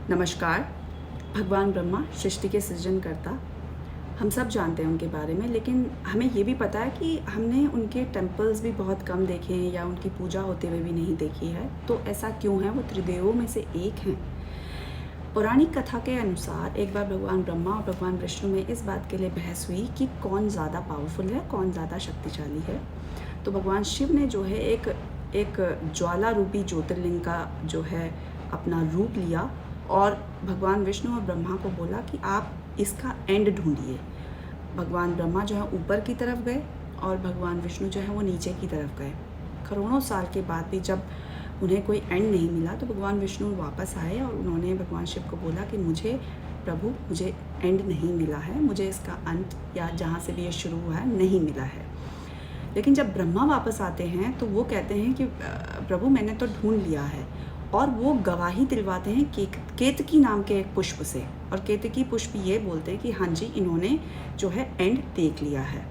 नमस्कार। भगवान ब्रह्मा सृष्टि के सृजनकर्ता, हम सब जानते हैं उनके बारे में, लेकिन हमें ये भी पता है कि हमने उनके टेम्पल्स भी बहुत कम देखे हैं या उनकी पूजा होते हुए भी नहीं देखी है। तो ऐसा क्यों है? वो त्रिदेवों में से एक हैं। पौराणिक कथा के अनुसार एक बार भगवान ब्रह्मा और भगवान विष्णु में इस बात के लिए बहस हुई कि कौन ज़्यादा पावरफुल है, कौन ज़्यादा शक्तिशाली है। तो भगवान शिव ने जो है एक ज्वाला रूपी ज्योतिर्लिंग का जो है अपना रूप लिया और भगवान विष्णु और ब्रह्मा को बोला कि आप इसका एंड ढूंढिए। भगवान ब्रह्मा जो है ऊपर की तरफ गए और भगवान विष्णु जो है वो नीचे की तरफ गए। करोड़ों साल के बाद भी जब उन्हें कोई एंड नहीं मिला तो भगवान विष्णु वापस आए और उन्होंने भगवान शिव को बोला कि मुझे एंड नहीं मिला है, मुझे इसका अंत या जहाँ से भी ये शुरू हुआ है नहीं मिला है। लेकिन जब ब्रह्मा वापस आते हैं तो वो कहते हैं कि प्रभु मैंने तो ढूंढ लिया है, और वो गवाही दिलवाते हैं केतकी नाम के एक पुष्प से, और केतकी पुष्प ये बोलते हैं कि हाँ जी इन्होंने जो है एंड देख लिया है।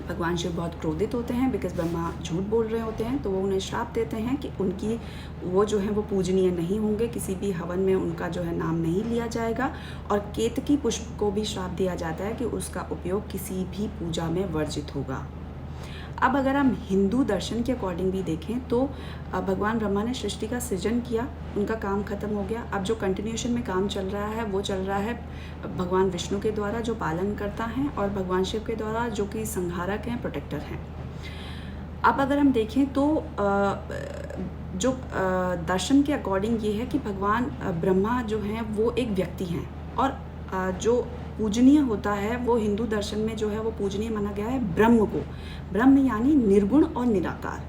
भगवान शिव बहुत क्रोधित होते हैं बिकॉज ब्रह्मा झूठ बोल रहे होते हैं, तो वो उन्हें श्राप देते हैं कि वो जो है वो पूजनीय नहीं होंगे, किसी भी हवन में उनका जो है नाम नहीं लिया जाएगा, और केतकी पुष्प को भी श्राप दिया जाता है कि उसका उपयोग किसी भी पूजा में वर्जित होगा। अब अगर हम हिंदू दर्शन के अकॉर्डिंग भी देखें तो भगवान ब्रह्मा ने सृष्टि का सृजन किया, उनका काम खत्म हो गया। अब जो कंटिन्यूएशन में काम चल रहा है वो चल रहा है भगवान विष्णु के द्वारा जो पालन करता है, और भगवान शिव के द्वारा जो कि संहारक हैं, प्रोटेक्टर हैं। अब अगर हम देखें तो जो दर्शन के अकॉर्डिंग ये है कि भगवान ब्रह्मा जो हैं वो एक व्यक्ति हैं, और जो पूजनीय होता है वो हिंदू दर्शन में जो है वो पूजनीय माना गया है ब्रह्म को। ब्रह्म यानी निर्गुण और निराकार।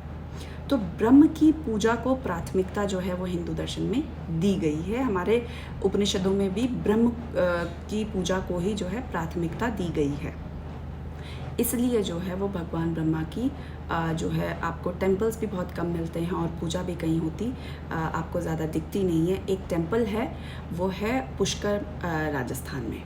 तो ब्रह्म की पूजा को प्राथमिकता जो है वो हिंदू दर्शन में दी गई है। हमारे उपनिषदों में भी ब्रह्म की पूजा को ही जो है प्राथमिकता दी गई है। इसलिए जो है वो भगवान ब्रह्मा की जो है आपको टेम्पल्स भी बहुत कम मिलते हैं और पूजा भी कहीं होती आपको ज़्यादा दिखती नहीं है। एक टेम्पल है, वो है पुष्कर राजस्थान में।